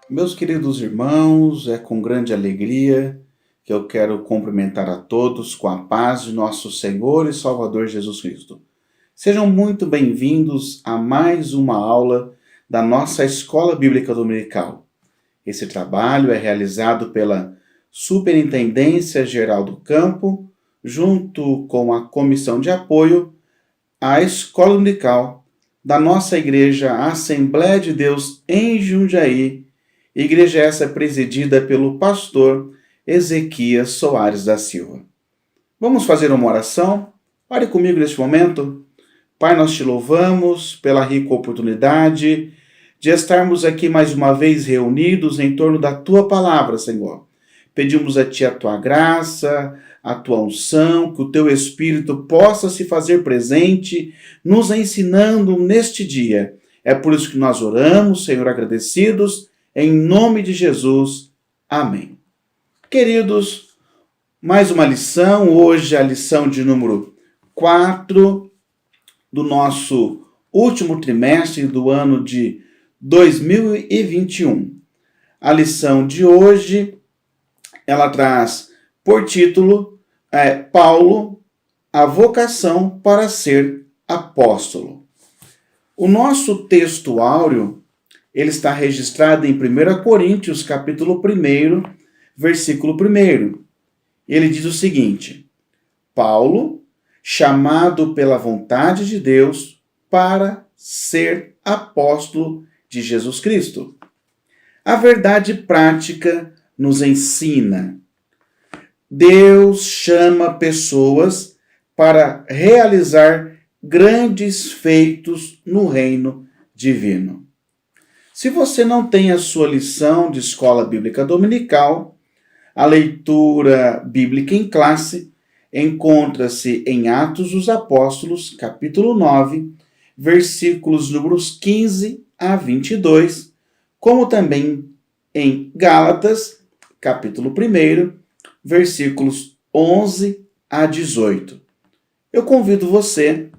Meus queridos irmãos, é com grande alegria que eu quero cumprimentar a todos com a paz de nosso Senhor e Salvador Jesus Cristo. Sejam muito bem-vindos a mais uma aula da nossa Escola Bíblica Dominical. Esse trabalho é realizado pela Superintendência Geral do Campo, junto com a Comissão de Apoio à Escola Dominical da nossa Igreja Assembleia de Deus em Jundiaí. Igreja essa presidida pelo pastor Ezequias Soares da Silva. Vamos fazer uma oração? Ore comigo neste momento. Pai, nós te louvamos pela rica oportunidade de estarmos aqui mais uma vez reunidos em torno da tua palavra, Senhor. Pedimos a ti a tua graça, a tua unção, que o teu Espírito possa se fazer presente, nos ensinando neste dia. É por isso que nós oramos, Senhor, agradecidos. Em nome de Jesus, amém. Queridos, mais uma lição, hoje a lição de número 4 do nosso último trimestre do ano de 2021. A lição de hoje, ela traz por título, Paulo, a vocação para ser apóstolo. O nosso texto áureo, ele está registrado em 1 Coríntios, capítulo 1, versículo 1. Ele diz o seguinte: Paulo, chamado pela vontade de Deus para ser apóstolo de Jesus Cristo. A verdade prática nos ensina. Deus chama pessoas para realizar grandes feitos no reino divino. Se você não tem a sua lição de escola bíblica dominical, a leitura bíblica em classe encontra-se em Atos dos Apóstolos, capítulo 9, versículos números 15 a 22, como também em Gálatas, capítulo 1, versículos 11 a 18. Eu convido você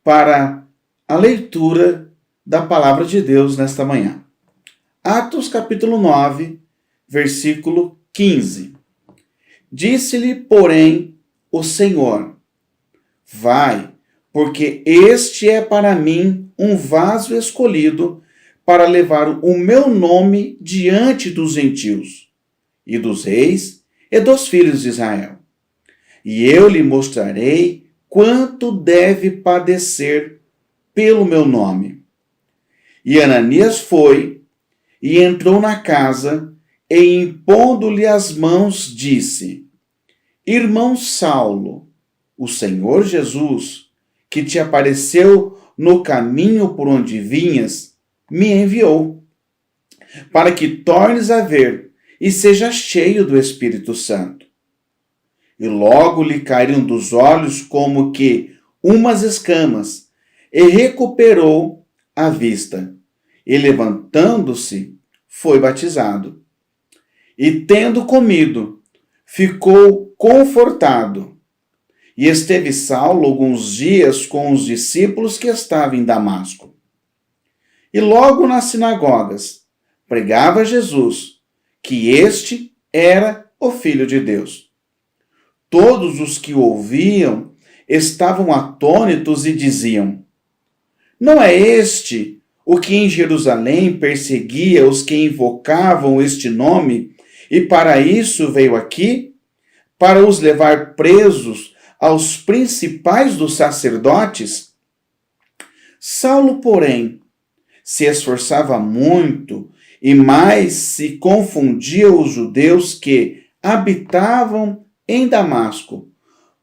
para a leitura da palavra de Deus nesta manhã. Atos capítulo 9, versículo 15. Disse-lhe, porém, o Senhor: vai, porque este é para mim um vaso escolhido para levar o meu nome diante dos gentios, e dos reis, e dos filhos de Israel. E eu lhe mostrarei quanto deve padecer pelo meu nome. E Ananias foi e entrou na casa e, impondo-lhe as mãos, disse: Irmão Saulo, o Senhor Jesus, que te apareceu no caminho por onde vinhas, me enviou, para que tornes a ver e seja cheio do Espírito Santo. E logo lhe caíram dos olhos como que umas escamas, e recuperou a vista, e levantando-se, foi batizado. E tendo comido, ficou confortado. E esteve Saulo alguns dias com os discípulos que estavam em Damasco. E logo nas sinagogas pregava Jesus, que este era o Filho de Deus. Todos os que o ouviam estavam atônitos e diziam: não é este o que em Jerusalém perseguia os que invocavam este nome, e para isso veio aqui? Para os levar presos aos principais dos sacerdotes? Saulo, porém, se esforçava muito e mais se confundia os judeus que habitavam em Damasco,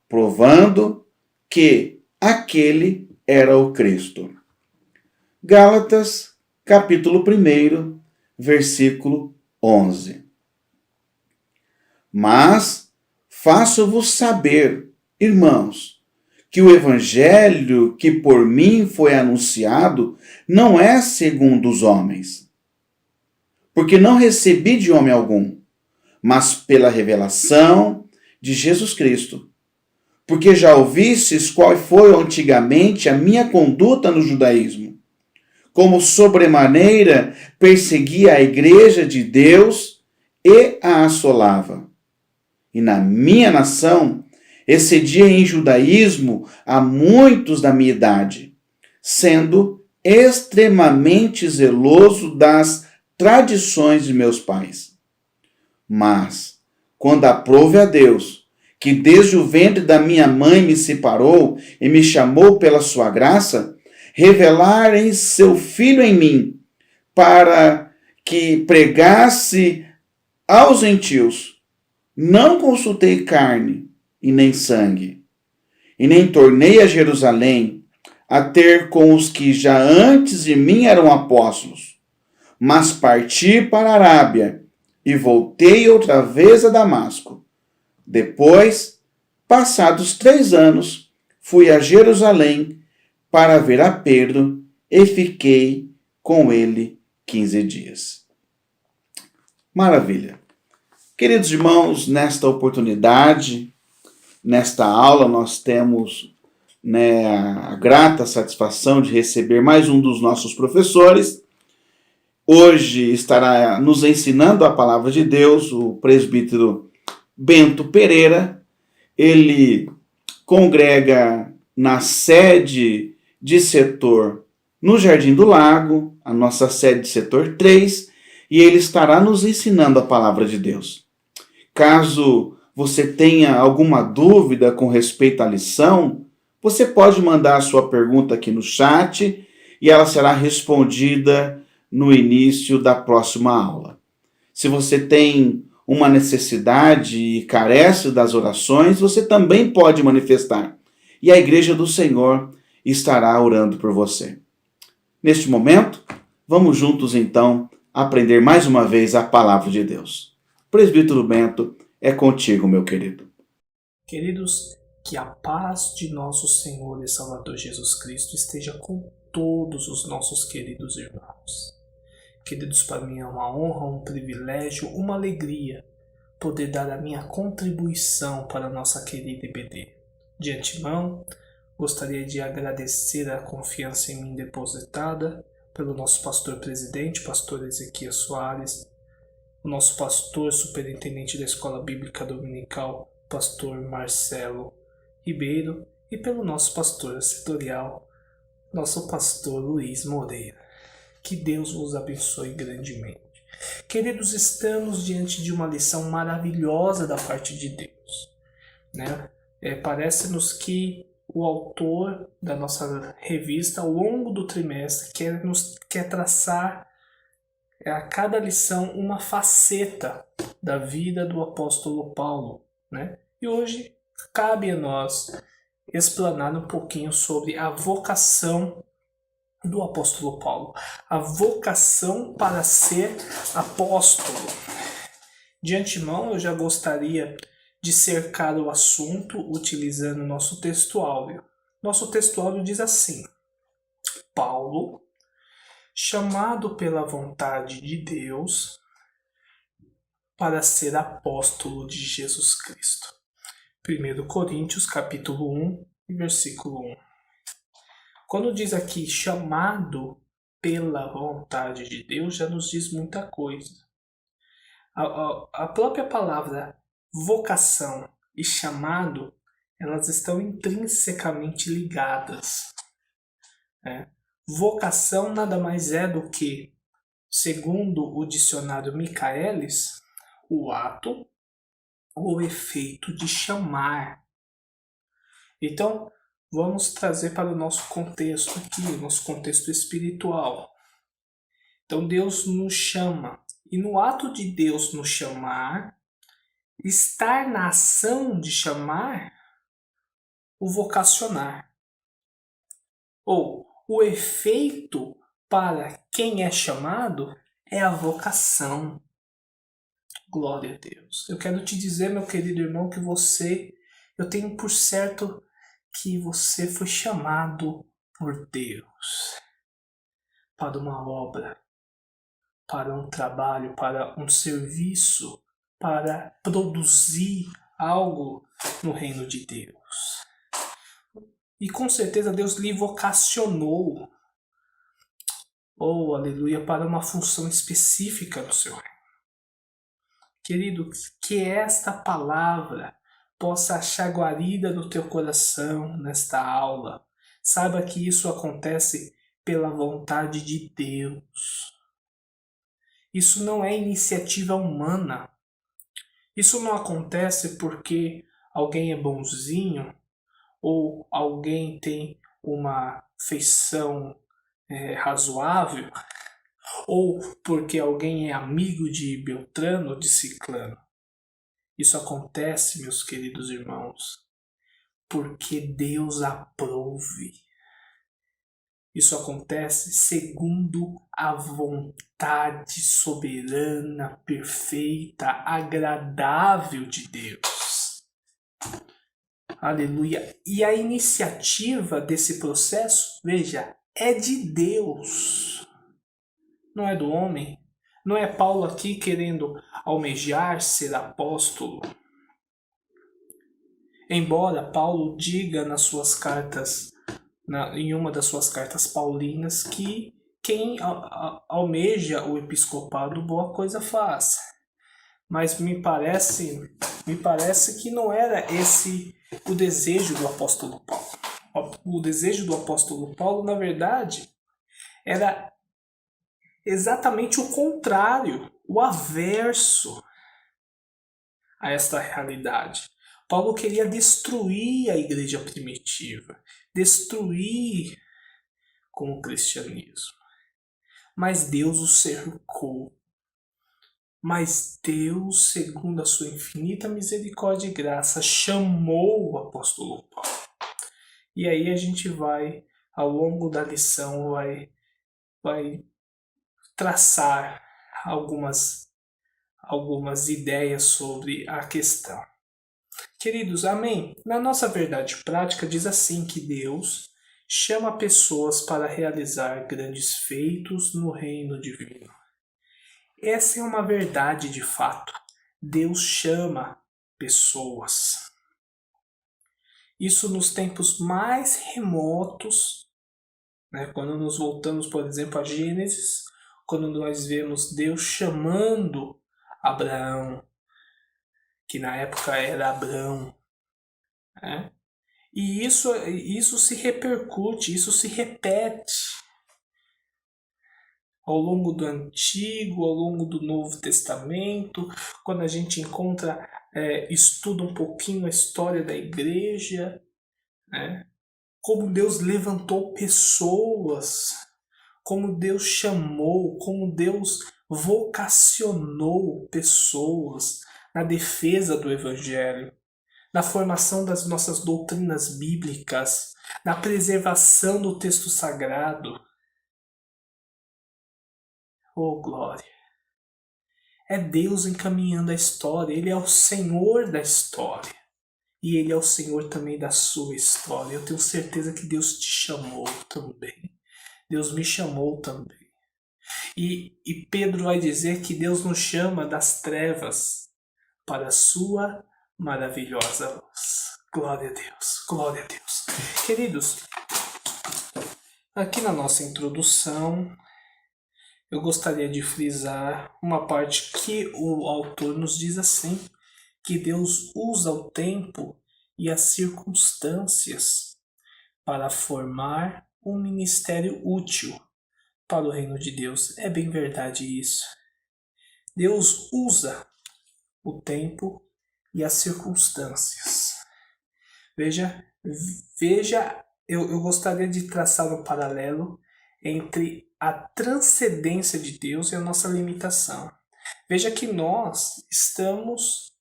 provando que aquele era o Cristo. Gálatas, capítulo 1, versículo 11. Mas faço-vos saber, irmãos, que o evangelho que por mim foi anunciado não é segundo os homens. Porque não recebi de homem algum, mas pela revelação de Jesus Cristo. Porque já ouvistes qual foi antigamente a minha conduta no judaísmo, como sobremaneira perseguia a igreja de Deus e a assolava. E na minha nação excedia em judaísmo a muitos da minha idade, sendo extremamente zeloso das tradições de meus pais. Mas, quando aprove a Deus, que desde o ventre da minha mãe me separou e me chamou pela sua graça, revelar em seu Filho em mim, para que pregasse aos gentios, não consultei carne e nem sangue, e nem tornei a Jerusalém a ter com os que já antes de mim eram apóstolos, mas parti para a Arábia e voltei outra vez a Damasco. Depois, passados 3 anos, fui a Jerusalém para ver a Pedro e fiquei com ele 15 dias. Maravilha. Queridos irmãos, nesta oportunidade, nesta aula, nós temos a grata satisfação de receber mais um dos nossos professores. Hoje estará nos ensinando a palavra de Deus o presbítero Bento Pereira. Ele congrega na sede de setor no Jardim do Lago, a nossa sede de setor 3, e ele estará nos ensinando a palavra de Deus. Caso você tenha alguma dúvida com respeito à lição, você pode mandar a sua pergunta aqui no chat e ela será respondida no início da próxima aula. Se você tem uma necessidade e carece das orações, você também pode manifestar. E a Igreja do Senhor estará orando por você. Neste momento, vamos juntos então aprender mais uma vez a palavra de Deus. Presbítero Bento, é contigo, meu querido. Queridos, que a paz de nosso Senhor e Salvador Jesus Cristo esteja com todos os nossos queridos irmãos. Queridos, para mim é uma honra, um privilégio, uma alegria poder dar a minha contribuição para a nossa querida IBD. De antemão, gostaria de agradecer a confiança em mim depositada pelo nosso pastor presidente, pastor Ezequias Soares, o nosso pastor superintendente da Escola Bíblica Dominical, pastor Marcelo Ribeiro, e pelo nosso pastor setorial, nosso pastor Luiz Moreira. Que Deus vos abençoe grandemente. Queridos, estamos diante de uma lição maravilhosa da parte de Deus, né? Parece-nos que o autor da nossa revista, ao longo do trimestre, quer traçar a cada lição uma faceta da vida do apóstolo Paulo, né? E hoje cabe a nós explanar um pouquinho sobre a vocação do apóstolo Paulo, a vocação para ser apóstolo. De antemão, eu já gostaria de cercar o assunto utilizando nosso texto áureo. Nosso texto áureo diz assim: Paulo, chamado pela vontade de Deus para ser apóstolo de Jesus Cristo. 1 Coríntios capítulo 1, versículo 1. Quando diz aqui chamado pela vontade de Deus, já nos diz muita coisa. A própria palavra vocação e chamado, elas estão intrinsecamente ligadas, né? Vocação nada mais é do que, segundo o dicionário Michaelis, o ato ou efeito de chamar. Então, vamos trazer para o nosso contexto aqui, o nosso contexto espiritual. Então, Deus nos chama. E no ato de Deus nos chamar, estar na ação de chamar, o vocacionar. Ou o efeito para quem é chamado é a vocação. Glória a Deus. Eu quero te dizer, meu querido irmão, que eu tenho por certo que você foi chamado por Deus para uma obra, para um trabalho, para um serviço, para produzir algo no reino de Deus. E com certeza Deus lhe vocacionou. Oh, aleluia, para uma função específica no seu reino. Querido, que esta palavra possa achar guarida no teu coração nesta aula. Saiba que isso acontece pela vontade de Deus. Isso não é iniciativa humana. Isso não acontece porque alguém é bonzinho ou alguém tem uma feição razoável ou porque alguém é amigo de Beltrano ou de Ciclano. Isso acontece, meus queridos irmãos, porque Deus aprove. Isso acontece segundo a vontade soberana, perfeita, agradável de Deus. Aleluia. E a iniciativa desse processo, veja, é de Deus. Não é do homem. Não é Paulo aqui querendo almejar ser apóstolo. Embora Paulo diga nas suas cartas, em uma das suas cartas paulinas, que quem almeja o episcopado boa coisa faz. Mas me parece que não era esse o desejo do apóstolo Paulo. O desejo do apóstolo Paulo, na verdade, era exatamente o contrário, o averso a esta realidade. Paulo queria destruir a igreja primitiva, destruir com o cristianismo. Mas Deus o cercou. Mas Deus, segundo a sua infinita misericórdia e graça, chamou o apóstolo Paulo. E aí a gente vai, ao longo da lição, vai traçar algumas ideias sobre a questão. Queridos, amém? Na nossa verdade prática diz assim que Deus chama pessoas para realizar grandes feitos no reino divino. Essa é uma verdade de fato. Deus chama pessoas. Isso nos tempos mais remotos, né? Quando nos voltamos, por exemplo, a Gênesis, quando nós vemos Deus chamando Abraão, que na época era Abrão, né? E isso se repercute, isso se repete ao longo do Antigo, ao longo do Novo Testamento, quando a gente estuda um pouquinho a história da igreja, né? Como Deus levantou pessoas, como Deus chamou, como Deus vocacionou pessoas na defesa do Evangelho, na formação das nossas doutrinas bíblicas, na preservação do texto sagrado. Oh, glória! É Deus encaminhando a história, Ele é o Senhor da história. E Ele é o Senhor também da sua história. Eu tenho certeza que Deus te chamou também. Deus me chamou também. E Pedro vai dizer que Deus nos chama das trevas para a sua maravilhosa luz. Glória a Deus, glória a Deus. Queridos, aqui na nossa introdução, eu gostaria de frisar uma parte que o autor nos diz assim, que Deus usa o tempo e as circunstâncias para formar um ministério útil para o reino de Deus. É bem verdade isso. Deus usa o tempo e as circunstâncias. Veja, eu gostaria de traçar um paralelo entre a transcendência de Deus e a nossa limitação. Veja que nós estamos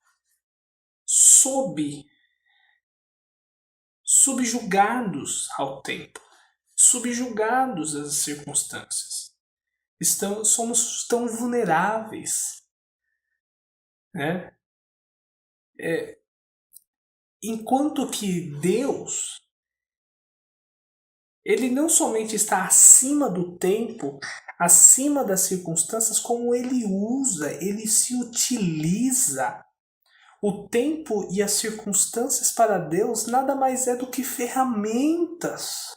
subjugados ao tempo, subjugados às circunstâncias. Somos tão vulneráveis, né? Enquanto que Deus, Ele não somente está acima do tempo, acima das circunstâncias, como Ele usa, Ele se utiliza. O tempo e as circunstâncias para Deus nada mais é do que ferramentas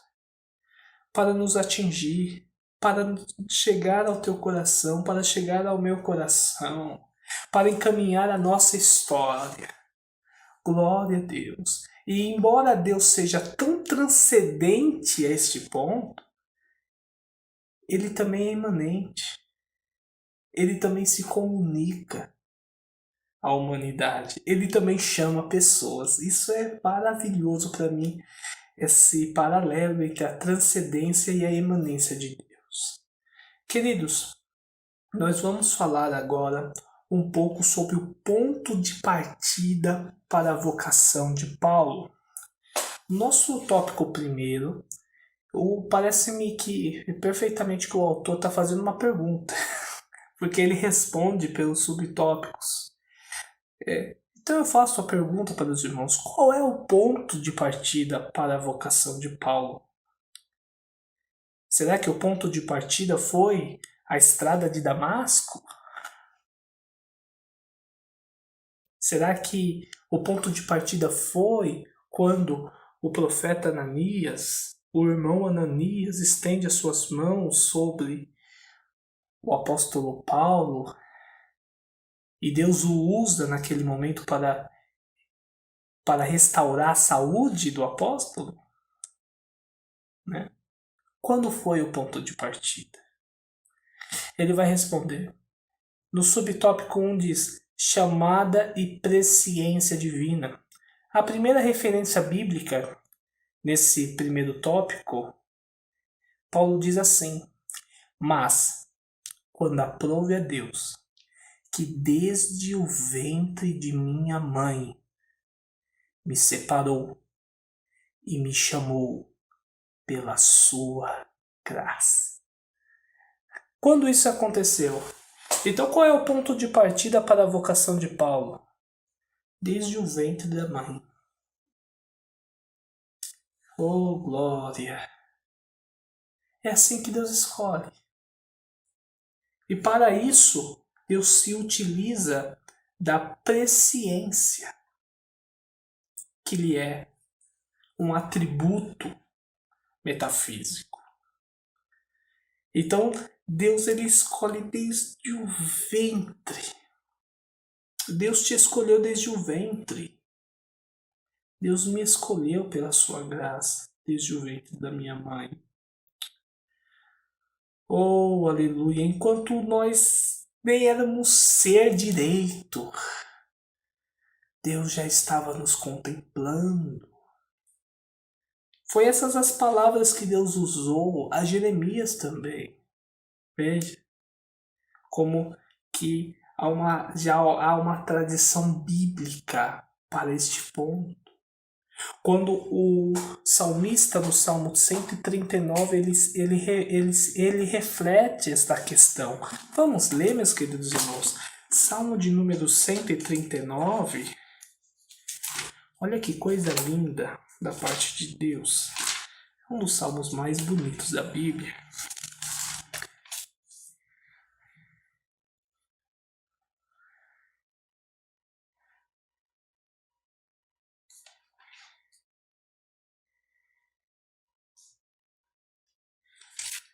para nos atingir, para chegar ao teu coração, para chegar ao meu coração, para encaminhar a nossa história. Glória a Deus. E embora Deus seja tão transcendente a este ponto, Ele também é imanente. Ele também se comunica à humanidade. Ele também chama pessoas. Isso é maravilhoso para mim, esse paralelo entre a transcendência e a imanência de Deus. Queridos, nós vamos falar agora um pouco sobre o ponto de partida para a vocação de Paulo. Nosso tópico primeiro, parece-me que perfeitamente que o autor está fazendo uma pergunta, porque ele responde pelos subtópicos. Então eu faço a pergunta para os irmãos: qual é o ponto de partida para a vocação de Paulo? Será que o ponto de partida foi a estrada de Damasco? Será que o ponto de partida foi quando o profeta Ananias, o irmão Ananias, estende as suas mãos sobre o apóstolo Paulo e Deus o usa naquele momento para restaurar a saúde do apóstolo? Né? Quando foi o ponto de partida? Ele vai responder. No subtópico 1 diz: chamada e presciência divina. A primeira referência bíblica nesse primeiro tópico, Paulo diz assim: mas, quando aprove a Deus, que desde o ventre de minha mãe me separou e me chamou pela sua graça. Quando isso aconteceu? Então qual é o ponto de partida para a vocação de Paulo? Desde o ventre da mãe. Oh, glória! É assim que Deus escolhe. E para isso, Deus se utiliza da presciência, que lhe é um atributo metafísico. Então, Deus ele escolhe desde o ventre. Deus te escolheu desde o ventre. Deus me escolheu pela sua graça desde o ventre da minha mãe. Oh, aleluia! Enquanto nós nem éramos ser direito, Deus já estava nos contemplando. Foi essas as palavras que Deus usou a Jeremias também. Veja como que já há uma tradição bíblica para este ponto. Quando o salmista no Salmo 139 ele reflete esta questão. Vamos ler, meus queridos irmãos. Salmo de número 139. Olha que coisa linda da parte de Deus. É um dos salmos mais bonitos da Bíblia.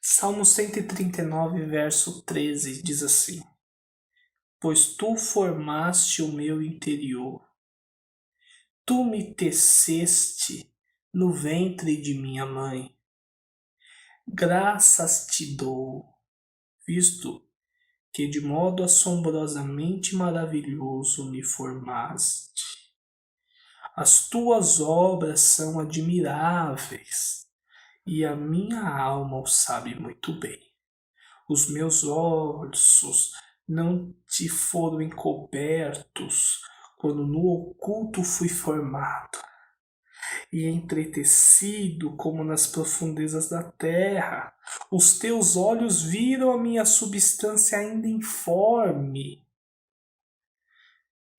Salmo 139, verso 13, diz assim: pois tu formaste o meu interior, tu me teceste no ventre de minha mãe. Graças te dou, visto que de modo assombrosamente maravilhoso me formaste. As tuas obras são admiráveis, e a minha alma o sabe muito bem. Os meus ossos não te foram encobertos quando no oculto fui formado e entretecido como nas profundezas da terra. Os teus olhos viram a minha substância ainda informe,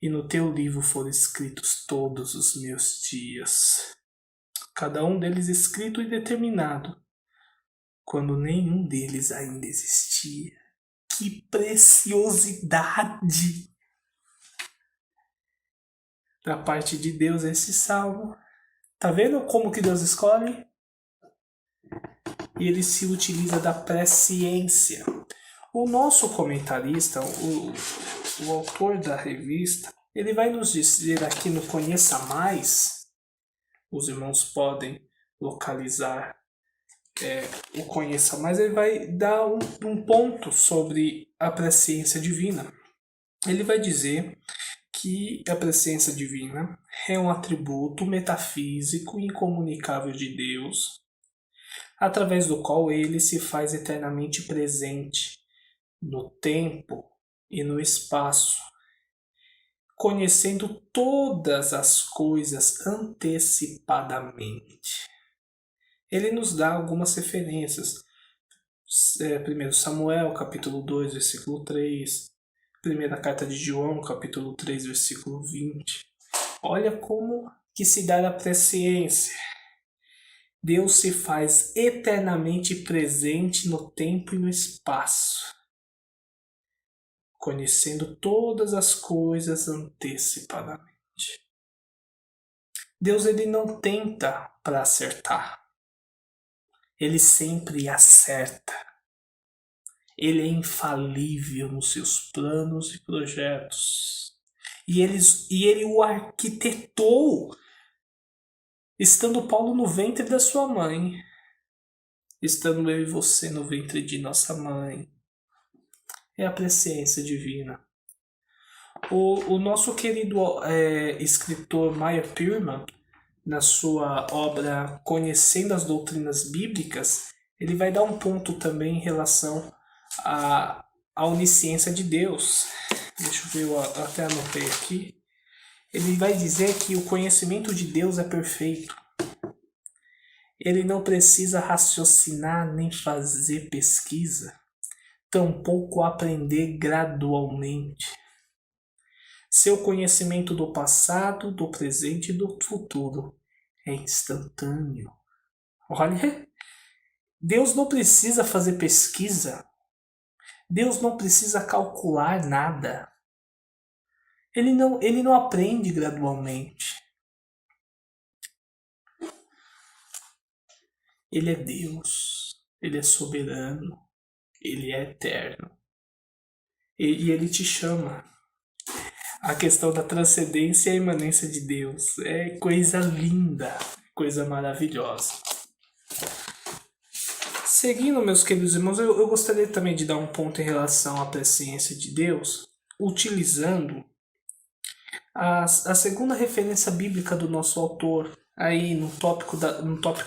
e no teu livro foram escritos todos os meus dias, cada um deles escrito e determinado, quando nenhum deles ainda existia. Que preciosidade da parte de Deus esse salmo. Tá vendo como que Deus escolhe? e ele se utiliza da presciência. O nosso comentarista, o autor da revista, ele vai nos dizer aqui no Conheça Mais, os irmãos podem localizar o Conheça Mais, ele vai dar um ponto sobre a presciência divina. Ele vai dizer que a presciência divina é um atributo metafísico incomunicável de Deus, através do qual ele se faz eternamente presente no tempo e no espaço, conhecendo todas as coisas antecipadamente. Ele nos dá algumas referências. 1 Samuel, capítulo 2, versículo 3. Primeira carta de João, capítulo 3, versículo 20. Olha como que se dá a presciência. Deus se faz eternamente presente no tempo e no espaço, conhecendo todas as coisas antecipadamente. Deus ele não tenta para acertar. Ele sempre acerta. Ele é infalível nos seus planos e projetos. E ele o arquitetou, estando Paulo no ventre da sua mãe, estando eu e você no ventre de nossa mãe. É a presciência divina. O nosso querido escritor Meyer Pearman, na sua obra Conhecendo as Doutrinas Bíblicas, ele vai dar um ponto também em relação à onisciência de Deus. Deixa eu ver, eu até anotei aqui. Ele vai dizer que o conhecimento de Deus é perfeito. Ele não precisa raciocinar nem fazer pesquisa, tampouco aprender gradualmente. Seu conhecimento do passado, do presente e do futuro é instantâneo. Olha, Deus não precisa fazer pesquisa. Deus não precisa calcular nada. Ele não aprende gradualmente. Ele é Deus. Ele é soberano. Ele é eterno. E ele te chama. A questão da transcendência e a imanência de Deus é coisa linda, coisa maravilhosa. Seguindo, meus queridos irmãos, eu gostaria também de dar um ponto em relação à presciência de Deus, utilizando a segunda referência bíblica do nosso autor, aí no tópico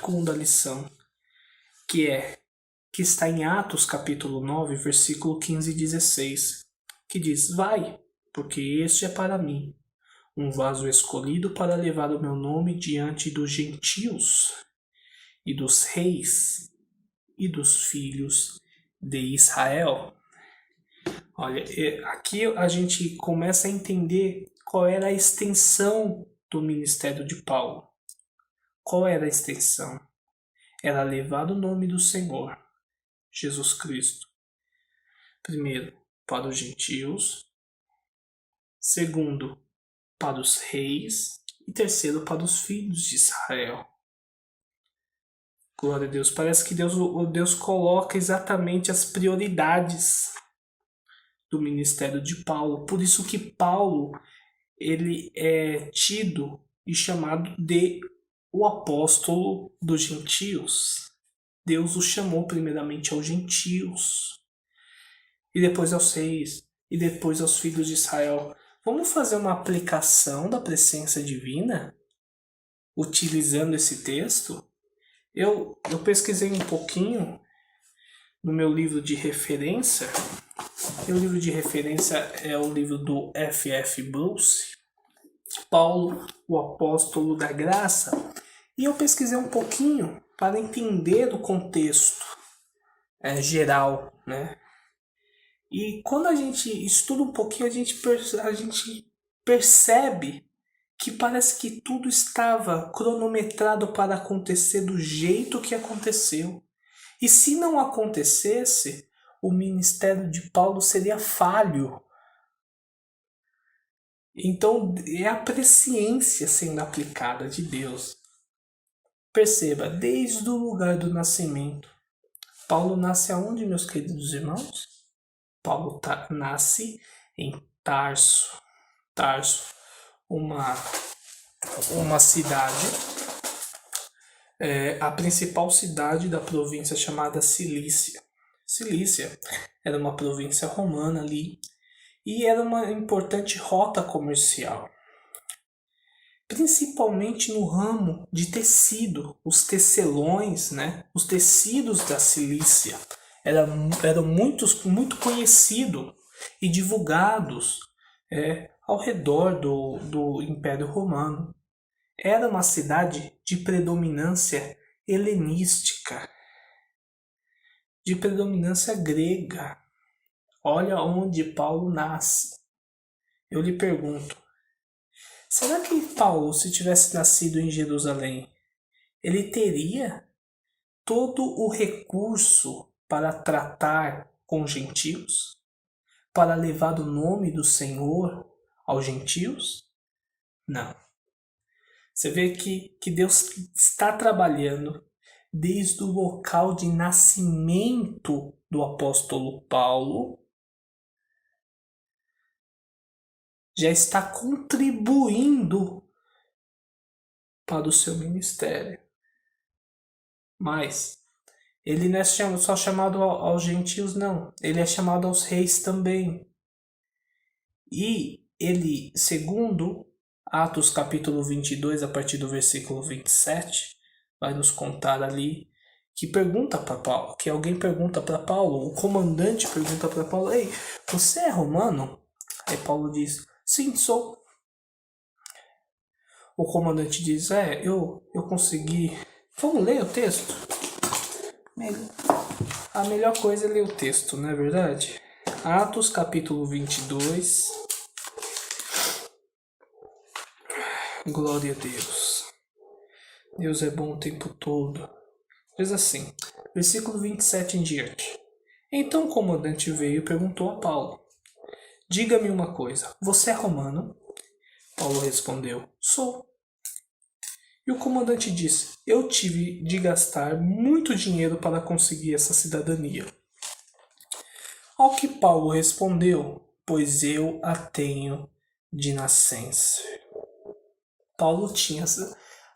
1 da lição, que está em Atos capítulo 9, versículo 15 e 16, que diz: Vai, porque este é para mim um vaso escolhido para levar o meu nome diante dos gentios e dos reis e dos filhos de Israel. Olha, aqui a gente começa a entender qual era a extensão do ministério de Paulo. Qual era a extensão? Era levar o nome do Senhor, Jesus Cristo, primeiro, para os gentios, segundo, para os reis e terceiro, para os filhos de Israel. Glória a Deus. Parece que Deus coloca exatamente as prioridades do ministério de Paulo. Por isso que Paulo ele é tido e chamado de o apóstolo dos gentios. Deus o chamou primeiramente aos gentios, e depois aos reis, e depois aos filhos de Israel. Vamos fazer uma aplicação da presciência divina utilizando esse texto? Eu pesquisei um pouquinho no meu livro de referência. Meu livro de referência é o livro do F.F. Bruce, Paulo, o Apóstolo da Graça. E eu pesquisei um pouquinho para entender o contexto geral, né? E quando a gente estuda um pouquinho, a gente percebe que parece que tudo estava cronometrado para acontecer do jeito que aconteceu. E se não acontecesse, o ministério de Paulo seria falho. Então é a presciência sendo aplicada de Deus. Perceba, desde o lugar do nascimento, Paulo nasce aonde, meus queridos irmãos? Paulo nasce em Tarso. Tarso, uma cidade, a principal cidade da província chamada Cilícia. Cilícia era uma província romana ali e era uma importante rota comercial, principalmente no ramo de tecido. Os tecelões, né? Os tecidos da Cilícia eram muito conhecidos e divulgados ao redor do Império Romano. Era uma cidade de predominância helenística, de predominância grega. Olha onde Paulo nasce. Eu lhe pergunto, será que Paulo, se tivesse nascido em Jerusalém, ele teria todo o recurso para tratar com gentios? Para levar o nome do Senhor aos gentios? Não. Você vê que Deus está trabalhando desde o local de nascimento do apóstolo Paulo, já está contribuindo para o seu ministério. Mas ele não é só chamado aos gentios, não. Ele é chamado aos reis também. E ele, segundo Atos capítulo 22, a partir do versículo 27, vai nos contar ali que pergunta para Paulo, que alguém pergunta para Paulo, o comandante pergunta para Paulo, ei, você é romano? Aí Paulo diz, sim, sou. O comandante diz, eu consegui. Vamos ler o texto? A melhor coisa é ler o texto, não é verdade? Atos capítulo 22. Glória a Deus. Deus é bom o tempo todo. Diz assim, versículo 27 em diante. Então o comandante veio e perguntou a Paulo, diga-me uma coisa, você é romano? Paulo respondeu, sou. E o comandante disse, eu tive de gastar muito dinheiro para conseguir essa cidadania. Ao que Paulo respondeu, pois eu a tenho de nascença. Paulo tinha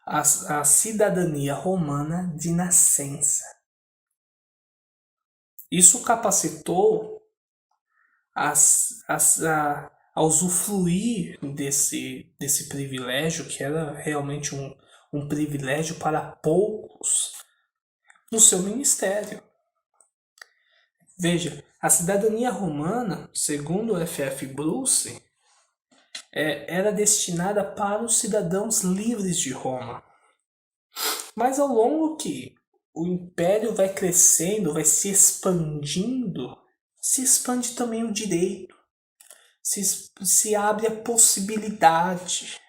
a cidadania romana de nascença. Isso capacitou a usufruir desse privilégio, que era realmente um privilégio para poucos, no seu ministério. Veja, a cidadania romana, segundo F.F. Bruce, era destinada para os cidadãos livres de Roma. Mas ao longo que o império vai crescendo, vai se expandindo, se expande também o direito, se abre a possibilidade.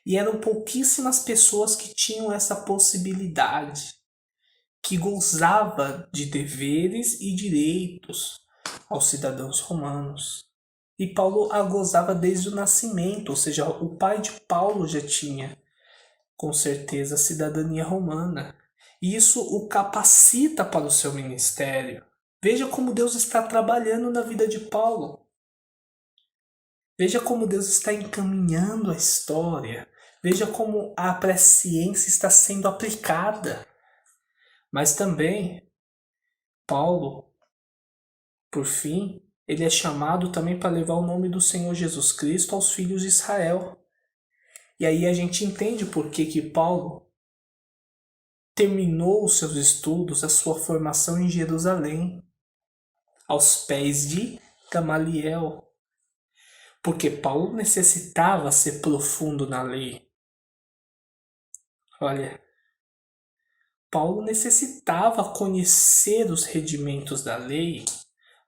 E eram pouquíssimas pessoas que tinham essa possibilidade, que gozava de deveres e direitos aos cidadãos romanos. E Paulo a gozava desde o nascimento, ou seja, o pai de Paulo já tinha, com certeza, a cidadania romana. E isso o capacita para o seu ministério. Veja como Deus está trabalhando na vida de Paulo. Veja como Deus está encaminhando a história. Veja como a presciência está sendo aplicada. Mas também, Paulo, por fim, ele é chamado também para levar o nome do Senhor Jesus Cristo aos filhos de Israel. E aí a gente entende por que Paulo terminou os seus estudos, a sua formação em Jerusalém, aos pés de Gamaliel. Porque Paulo necessitava ser profundo na lei. Olha, Paulo necessitava conhecer os redimentos da lei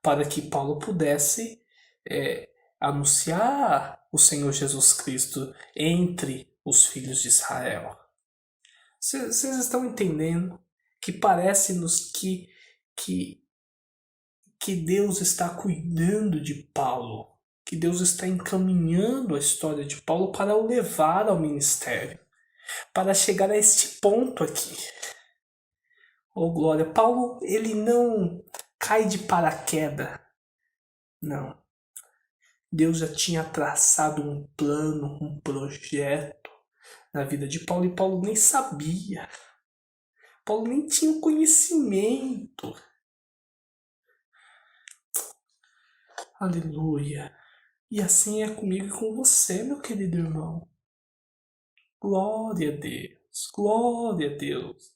para que Paulo pudesse anunciar o Senhor Jesus Cristo entre os filhos de Israel. Vocês estão entendendo que parece-nos que Deus está cuidando de Paulo, que Deus está encaminhando a história de Paulo para o levar ao ministério, para chegar a este ponto aqui. Oh, glória! Paulo, ele não cai de paraquedas. Não. Deus já tinha traçado um plano, um projeto na vida de Paulo e Paulo nem sabia. Paulo nem tinha o conhecimento. Aleluia. E assim é comigo e com você, meu querido irmão. Glória a Deus. Glória a Deus.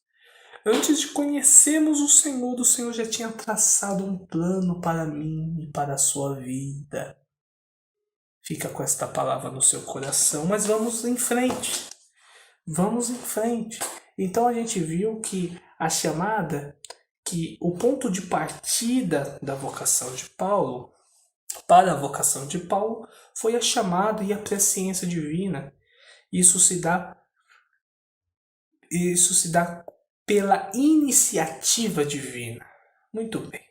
Antes de conhecermos o Senhor já tinha traçado um plano para mim e para a sua vida. Fica com esta palavra no seu coração, mas vamos em frente. Vamos em frente. Então a gente viu que a chamada, que o ponto de partida da vocação de Paulo, para a vocação de Paulo, foi a chamada e a presciência divina. Isso se dá pela iniciativa divina. Muito bem.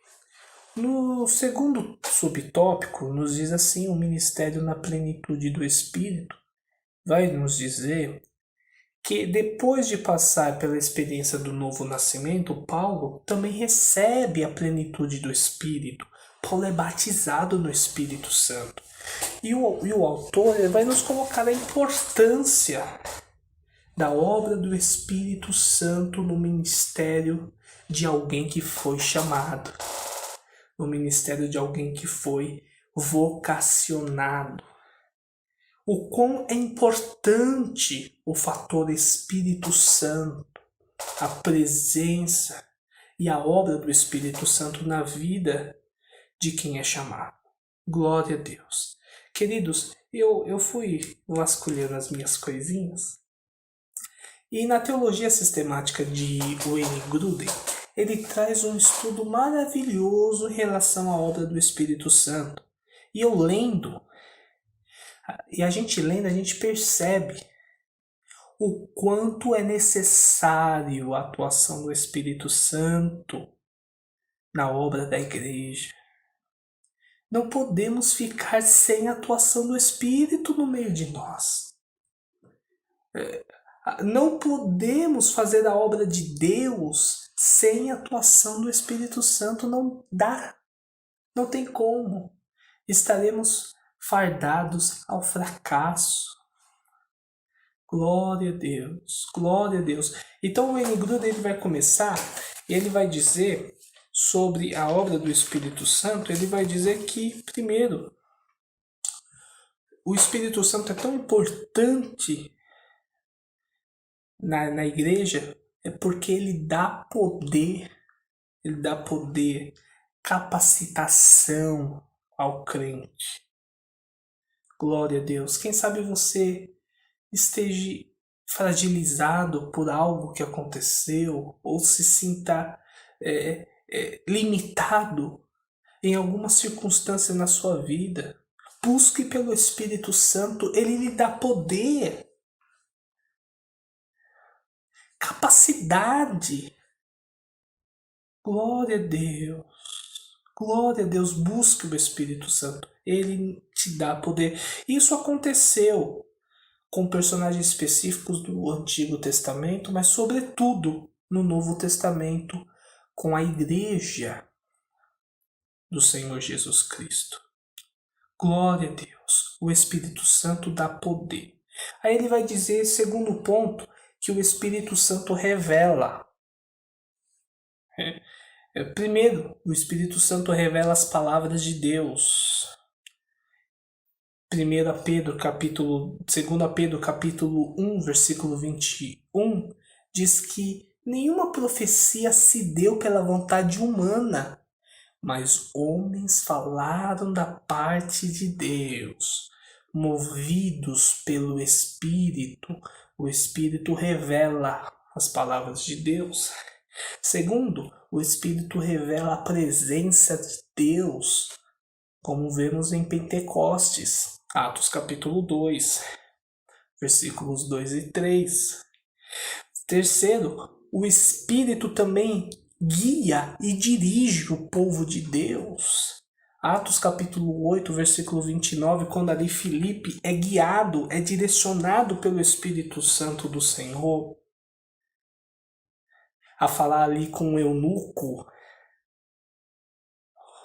No segundo subtópico, nos diz assim: o ministério na plenitude do Espírito. Vai nos dizer que depois de passar pela experiência do novo nascimento, Paulo também recebe a plenitude do Espírito. Paulo é batizado no Espírito Santo. E o autor vai nos colocar a importância da obra do Espírito Santo no ministério de alguém que foi chamado, no ministério de alguém que foi vocacionado. O quão é importante o fator Espírito Santo, a presença e a obra do Espírito Santo na vida de quem é chamado. Glória a Deus. Queridos, eu fui vasculhando as minhas coisinhas. E na teologia sistemática de Wayne Grudem, ele traz um estudo maravilhoso em relação à obra do Espírito Santo. E eu lendo, e a gente percebe o quanto é necessário a atuação do Espírito Santo na obra da igreja. Não podemos ficar sem a atuação do Espírito no meio de nós. Não podemos fazer a obra de Deus sem a atuação do Espírito Santo. Não dá. Não tem como. Estaremos fardados ao fracasso. Glória a Deus. Glória a Deus. Então o Wayne Grudem ele vai começar e ele vai dizer sobre a obra do Espírito Santo. Ele vai dizer que, primeiro, o Espírito Santo é tão importante na igreja é porque ele dá poder, capacitação ao crente. Glória a Deus. Quem sabe você esteja fragilizado por algo que aconteceu ou se sinta limitado em alguma circunstância na sua vida. Busque pelo Espírito Santo, ele lhe dá poder, capacidade. Glória a Deus. Glória a Deus. Busque o Espírito Santo. Ele te dá poder. Isso aconteceu com personagens específicos do Antigo Testamento, mas sobretudo no Novo Testamento com a igreja do Senhor Jesus Cristo. Glória a Deus. O Espírito Santo dá poder. Aí ele vai dizer, segundo ponto, que o Espírito Santo revela. Primeiro, o Espírito Santo revela as palavras de Deus. 2 Pedro capítulo 1, versículo 21, diz que nenhuma profecia se deu pela vontade humana, mas homens falaram da parte de Deus, movidos pelo Espírito. O Espírito revela as palavras de Deus. Segundo, o Espírito revela a presença de Deus, como vemos em Pentecostes, Atos capítulo 2, versículos 2 e 3. Terceiro, o Espírito também guia e dirige o povo de Deus. Atos capítulo 8, versículo 29, quando ali Filipe é guiado, é direcionado pelo Espírito Santo do Senhor. a falar ali com o eunuco,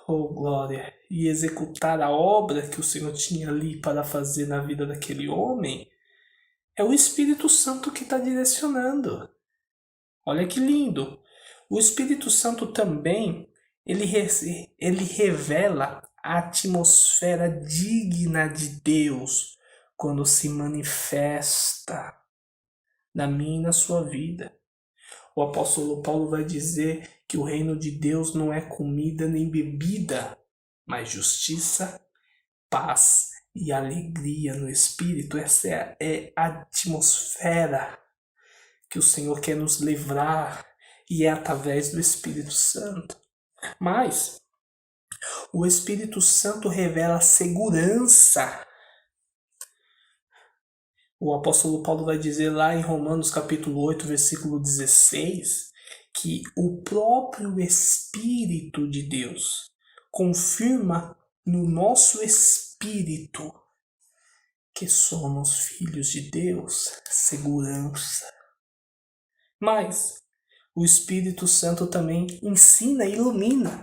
oh glória, e executar a obra que o Senhor tinha ali para fazer na vida daquele homem, é o Espírito Santo que está direcionando. Olha que lindo! O Espírito Santo também, ele revela a atmosfera digna de Deus quando se manifesta na minha e na sua vida. O apóstolo Paulo vai dizer que o reino de Deus não é comida nem bebida, mas justiça, paz e alegria no Espírito. Essa é a atmosfera que o Senhor quer nos livrar, e é através do Espírito Santo. Mas o Espírito Santo revela segurança. O apóstolo Paulo vai dizer lá em Romanos capítulo 8, versículo 16, que o próprio Espírito de Deus confirma no nosso espírito que somos filhos de Deus. Segurança. Mas o Espírito Santo também ensina e ilumina.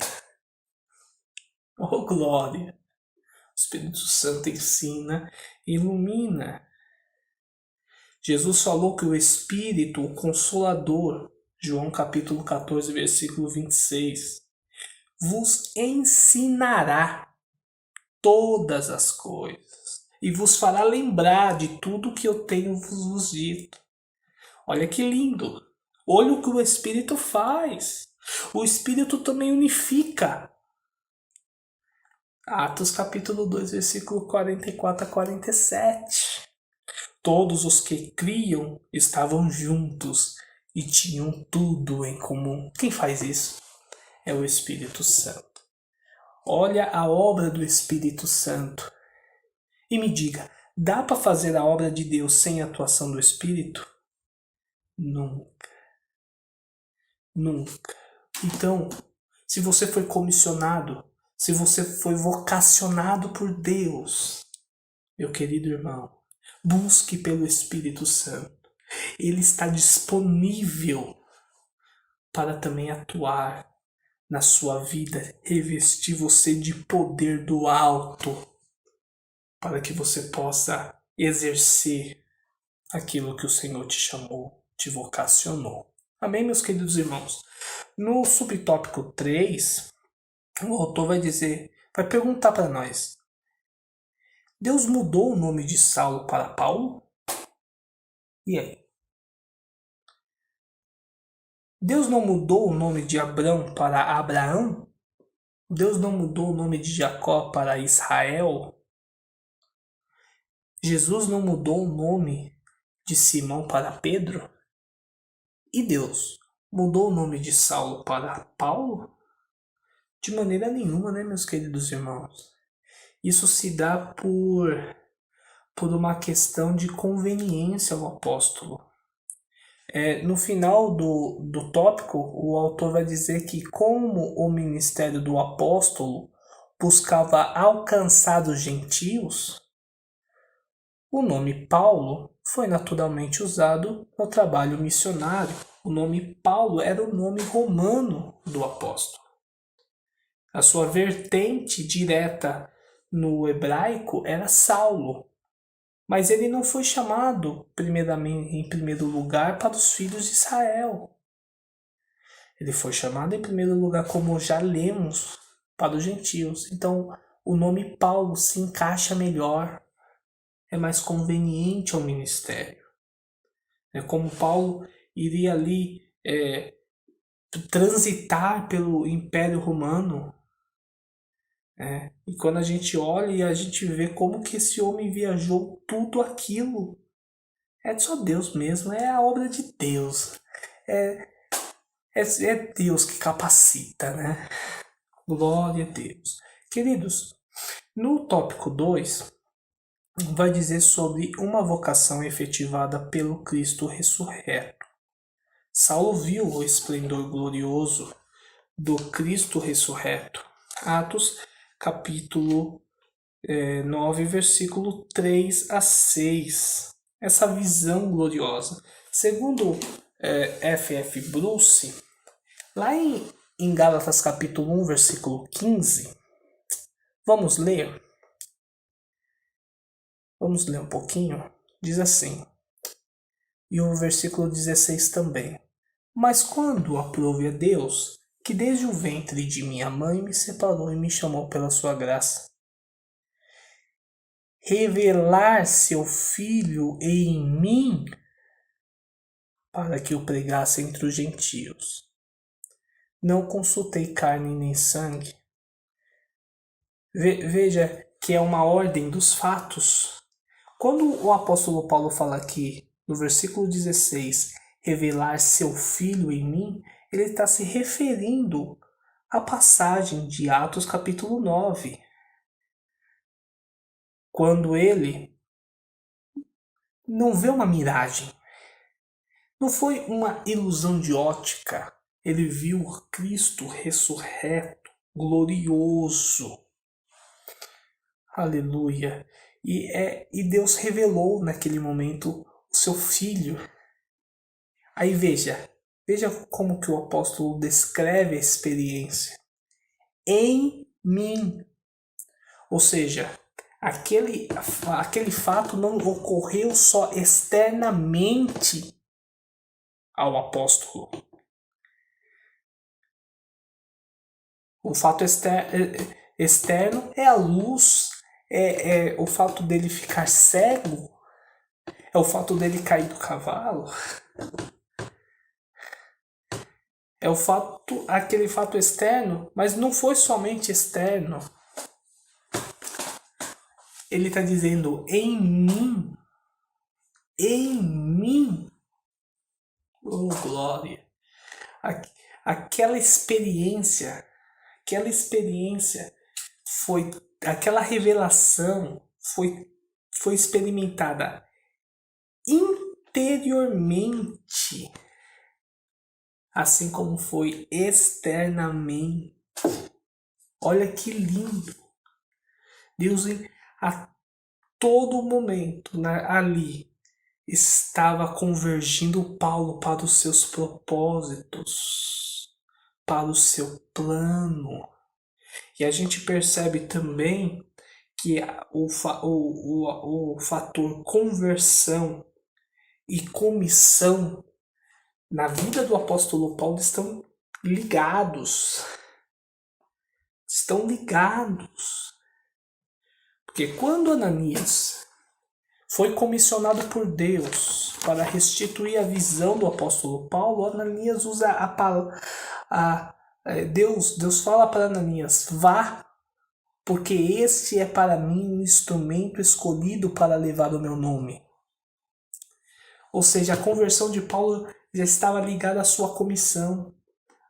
Oh, glória! O Espírito Santo ensina e ilumina. Jesus falou que o Espírito, o Consolador, João capítulo 14, versículo 26, vos ensinará todas as coisas e vos fará lembrar de tudo que eu tenho vos dito. Olha que lindo! Olha o que o Espírito faz. O Espírito também unifica. Atos capítulo 2, versículo 44 a 47. Todos os que criam estavam juntos e tinham tudo em comum. Quem faz isso? É o Espírito Santo. Olha a obra do Espírito Santo. E me diga, dá para fazer a obra de Deus sem a atuação do Espírito? Nunca. Nunca. Então, se você foi comissionado, se você foi vocacionado por Deus, meu querido irmão, busque pelo Espírito Santo. Ele está disponível para também atuar na sua vida, revestir você de poder do alto, para que você possa exercer aquilo que o Senhor te chamou, te vocacionou. Amém, meus queridos irmãos? No subtópico 3, o autor vai perguntar para nós: Deus mudou o nome de Saulo para Paulo? E aí? Deus não mudou o nome de Abrão para Abraão? Deus não mudou o nome de Jacó para Israel? Jesus não mudou o nome de Simão para Pedro? E Deus mudou o nome de Saulo para Paulo? De maneira nenhuma, né, meus queridos irmãos? Isso se dá por uma questão de conveniência ao apóstolo. No final do tópico, o autor vai dizer que como o ministério do apóstolo buscava alcançar os gentios, o nome Paulo foi naturalmente usado no trabalho missionário. O nome Paulo era o nome romano do apóstolo. A sua vertente direta no hebraico era Saulo. Mas ele não foi chamado em primeiro lugar para os filhos de Israel. Ele foi chamado em primeiro lugar, como já lemos, para os gentios. Então, o nome Paulo se encaixa melhor, é mais conveniente ao ministério. É como Paulo iria ali transitar pelo Império Romano. E quando a gente olha e a gente vê como que esse homem viajou tudo aquilo, é só Deus mesmo, é a obra de Deus. É Deus que capacita, né? Glória a Deus. Queridos, no tópico 2, vai dizer sobre uma vocação efetivada pelo Cristo ressurreto. Saulo viu o esplendor glorioso do Cristo ressurreto. Atos capítulo 9, versículo 3 a 6. Essa visão gloriosa. Segundo F.F. Bruce, lá em Gálatas capítulo 1, versículo 15, vamos ler? Vamos ler um pouquinho? Diz assim, e o versículo 16 também. Mas quando aprove a Deus, que desde o ventre de minha mãe me separou e me chamou pela sua graça, revelar seu Filho em mim, para que eu pregasse entre os gentios. Não consultei carne nem sangue. Veja que é uma ordem dos fatos. Quando o apóstolo Paulo fala aqui, no versículo 16, revelar seu Filho em mim, ele está se referindo à passagem de Atos capítulo 9, quando ele não vê uma miragem, não foi uma ilusão de ótica, ele viu Cristo ressurreto, glorioso. Aleluia. E Deus revelou naquele momento o seu Filho. Aí veja como que o apóstolo descreve a experiência. Em mim. Ou seja, aquele fato não ocorreu só externamente ao apóstolo. O fato externo é a luz, é o fato dele ficar cego, é o fato dele cair do cavalo, é aquele fato externo, mas não foi somente externo. Ele está dizendo em mim, oh glória, aquela experiência foi, aquela revelação foi experimentada interiormente, assim como foi externamente. Olha que lindo! Deus a todo momento ali estava convergindo Paulo para os seus propósitos, para o seu plano. E a gente percebe também que o fator conversão e comissão na vida do apóstolo Paulo estão ligados. Estão ligados. Porque quando Ananias foi comissionado por Deus para restituir a visão do apóstolo Paulo, Ananias usa Deus fala para Ananias, vá, porque este é para mim um instrumento escolhido para levar o meu nome. Ou seja, a conversão de Paulo já estava ligada à sua comissão,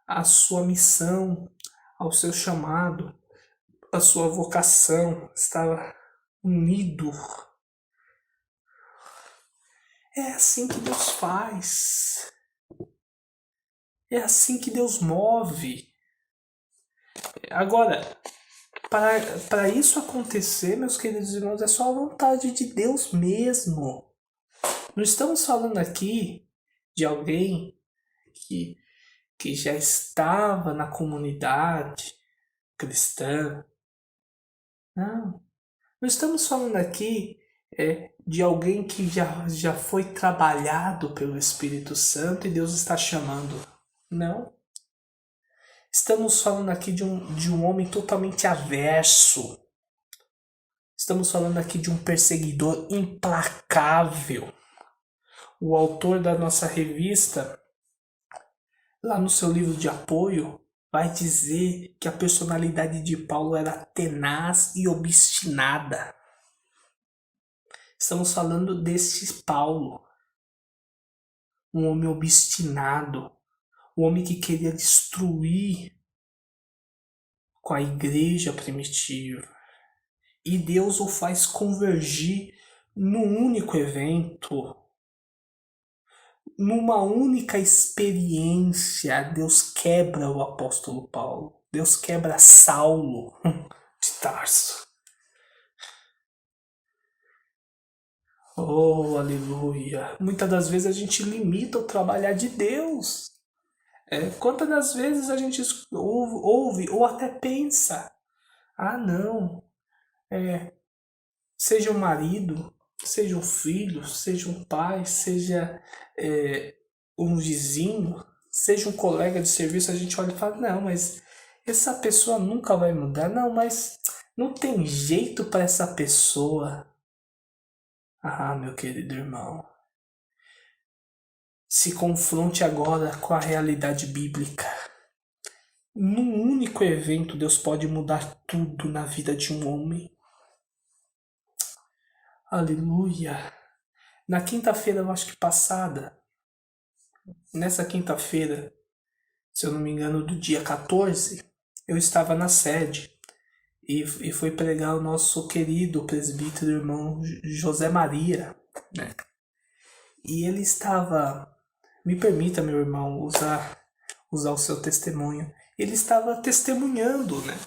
à sua missão, ao seu chamado, à sua vocação, estava unido. É assim que Deus faz. É assim que Deus move. Agora, para isso acontecer, meus queridos irmãos, é só a vontade de Deus mesmo. Não estamos falando aqui de alguém que já estava na comunidade cristã. Não. Não estamos falando aqui de alguém que já foi trabalhado pelo Espírito Santo e Deus está chamando. Não. Estamos falando aqui de um homem totalmente averso. Estamos falando aqui de um perseguidor implacável. O autor da nossa revista, lá no seu livro de apoio, vai dizer que a personalidade de Paulo era tenaz e obstinada. Estamos falando desse Paulo, um homem obstinado, um homem que queria destruir com a igreja primitiva. E Deus o faz convergir num único evento, numa única experiência. Deus quebra o apóstolo Paulo, Deus quebra Saulo de Tarso. Oh, aleluia. Muitas das vezes a gente limita o trabalhar de Deus. Quantas das vezes a gente ouve ou até pensa, ah não, seja um marido, seja um filho, seja um pai, seja um vizinho, seja um colega de serviço, a gente olha e fala, não, mas essa pessoa nunca vai mudar, não, mas não tem jeito para essa pessoa. Ah, meu querido irmão, se confronte agora com a realidade bíblica. Num único evento, Deus pode mudar tudo na vida de um homem. Aleluia! Na quinta-feira, eu acho que passada, nessa quinta-feira, se eu não me engano, do dia 14, eu estava na sede e foi pregar o nosso querido presbítero irmão José Maria, né? E ele estava, me permita, meu irmão, usar o seu testemunho. Ele estava testemunhando, né,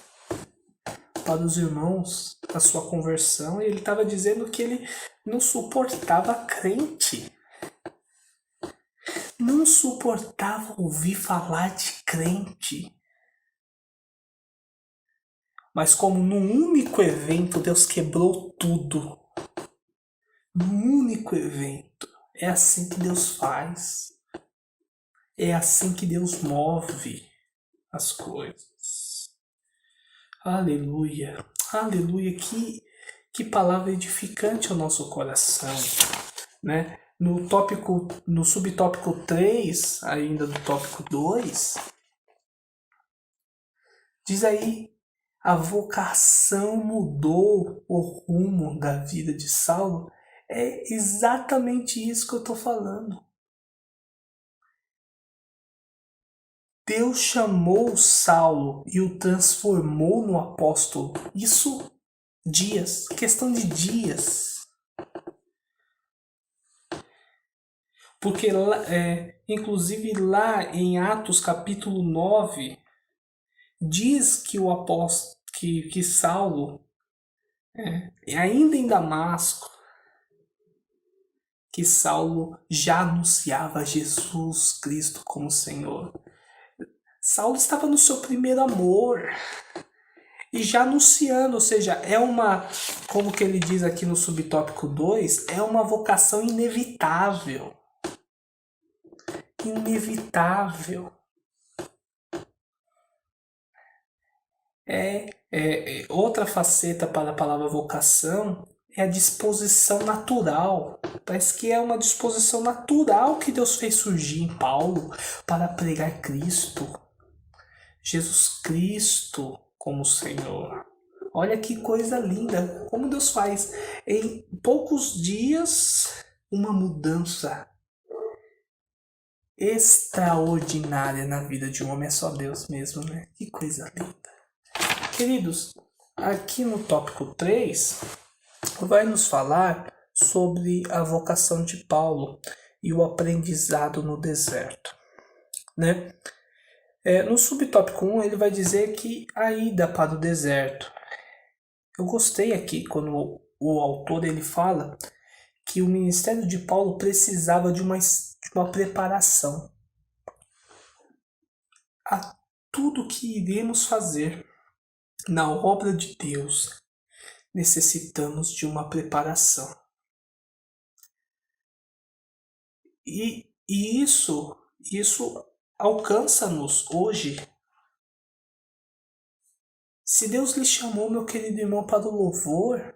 para os irmãos a sua conversão, e ele estava dizendo que ele não suportava crente. Não suportava ouvir falar de crente. Mas como num único evento Deus quebrou tudo. Num único evento. É assim que Deus faz. É assim que Deus move as coisas. Aleluia. Aleluia. Que palavra edificante ao nosso coração, né? No subtópico 3, ainda do tópico 2, diz aí, a vocação mudou o rumo da vida de Saulo. É exatamente isso que eu estou falando. Deus chamou Saulo e o transformou no apóstolo. Isso dias, questão de dias. Porque, inclusive lá em Atos capítulo 9, diz que o apóstolo, que Saulo, ainda em Damasco, que Saulo já anunciava Jesus Cristo como Senhor. Saulo estava no seu primeiro amor e já anunciando, ou seja, como que ele diz aqui no subtópico 2, é uma vocação inevitável. Inevitável. Outra faceta para a palavra vocação é a disposição natural. Parece que é uma disposição natural que Deus fez surgir em Paulo para pregar Cristo. Jesus Cristo como Senhor. Olha que coisa linda, como Deus faz em poucos dias uma mudança extraordinária na vida de um homem. É só Deus mesmo, né? Que coisa linda. Queridos, aqui no tópico 3 vai nos falar sobre a vocação de Paulo e o aprendizado no deserto, né? No subtópico 1 ele vai dizer que a ida para o deserto. Eu gostei aqui quando o autor ele fala que o ministério de Paulo precisava de uma preparação a tudo que iremos fazer na obra de Deus. Necessitamos de uma preparação. E isso alcança-nos hoje. Se Deus lhe chamou, meu querido irmão, para o louvor,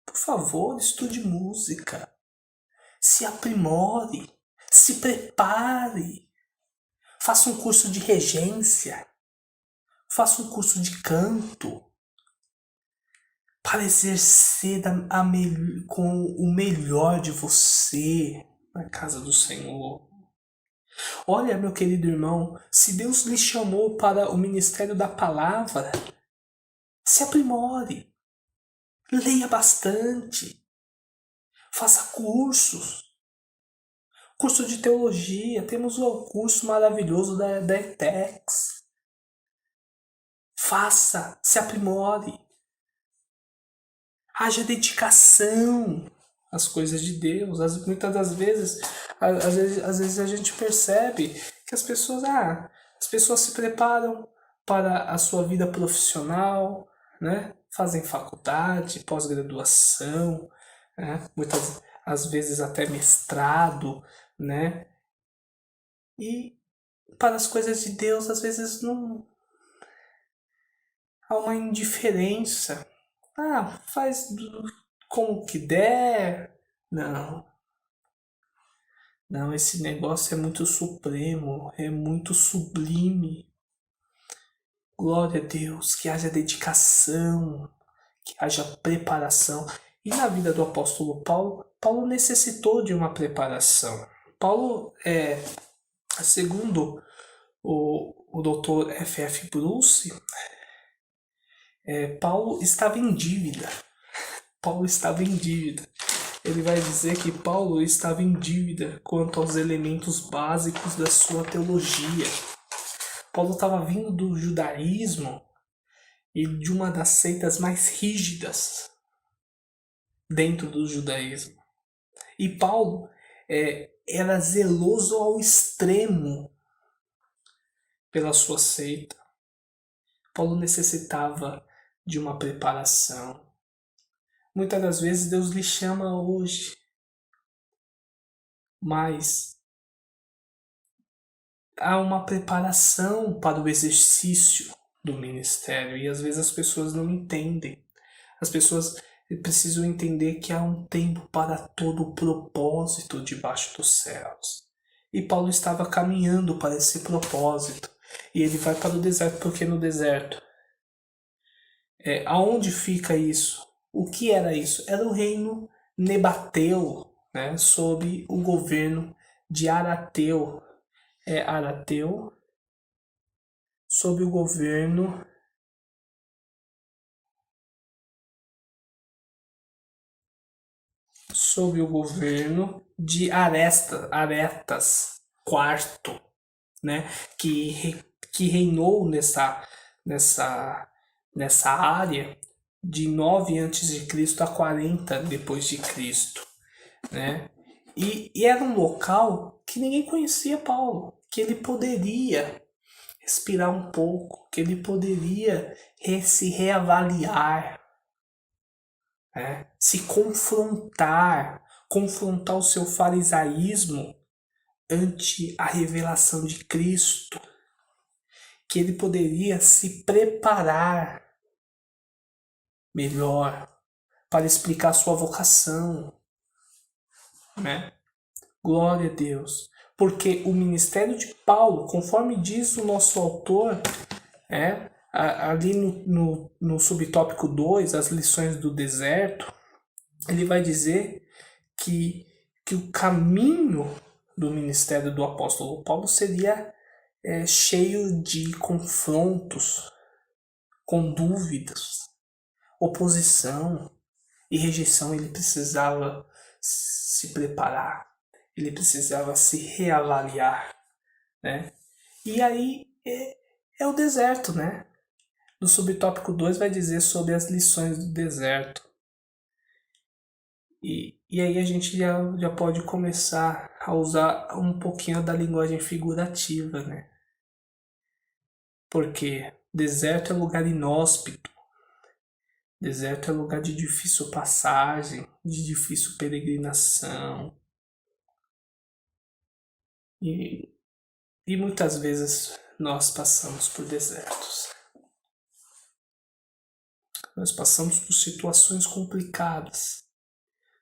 por favor, estude música. Se aprimore. Se prepare. Faça um curso de regência. Faça um curso de canto. Para exercer com o melhor de você na casa do Senhor. Olha, meu querido irmão, se Deus lhe chamou para o ministério da palavra, se aprimore, leia bastante, faça cursos, curso de teologia, temos um curso maravilhoso da ETEX. Faça, se aprimore, haja dedicação as coisas de Deus. Muitas das vezes, às vezes a gente percebe que as pessoas se preparam para a sua vida profissional, né? Fazem faculdade, pós-graduação, né? Muitas às vezes até mestrado, né? E para as coisas de Deus, às vezes não há uma indiferença. Faz como que der. Não, esse negócio é muito supremo, é muito sublime. Glória a Deus, que haja dedicação, que haja preparação. E na vida do apóstolo Paulo, Paulo necessitou de uma preparação. Paulo, segundo o Dr. F.F. Bruce, Paulo estava em dívida. Paulo estava em dívida. Ele vai dizer que Paulo estava em dívida quanto aos elementos básicos da sua teologia. Paulo estava vindo do judaísmo e de uma das seitas mais rígidas dentro do judaísmo. E Paulo era zeloso ao extremo pela sua seita. Paulo necessitava de uma preparação. Muitas das vezes Deus lhe chama hoje, mas há uma preparação para o exercício do ministério e às vezes as pessoas não entendem. As pessoas precisam entender que há um tempo para todo o propósito debaixo dos céus. E Paulo estava caminhando para esse propósito. E ele vai para o deserto, porque no deserto, aonde fica isso? O que era isso? Era o reino Nebateu, né, sob o governo de Arateu. Arateu, sob o governo de Aretas IV, né, que reinou nessa área de 9 a.C. a 40 depois de Cristo, né? E era um local que ninguém conhecia Paulo, que ele poderia respirar um pouco, que ele poderia se reavaliar, né? Se confrontar o seu farisaísmo ante a revelação de Cristo, que ele poderia se preparar melhor para explicar sua vocação, né? Glória a Deus. Porque o ministério de Paulo, conforme diz o nosso autor, ali no subtópico 2, as lições do deserto, ele vai dizer que o caminho do ministério do apóstolo Paulo seria cheio de confrontos, com dúvidas, oposição e rejeição. Ele precisava se preparar, ele precisava se reavaliar, né? E aí é o deserto, né? No subtópico 2 vai dizer sobre as lições do deserto. E aí a gente já pode começar a usar um pouquinho da linguagem figurativa, né? Porque deserto é lugar inóspito. Deserto é lugar de difícil passagem, de difícil peregrinação. E muitas vezes nós passamos por desertos. Nós passamos por situações complicadas,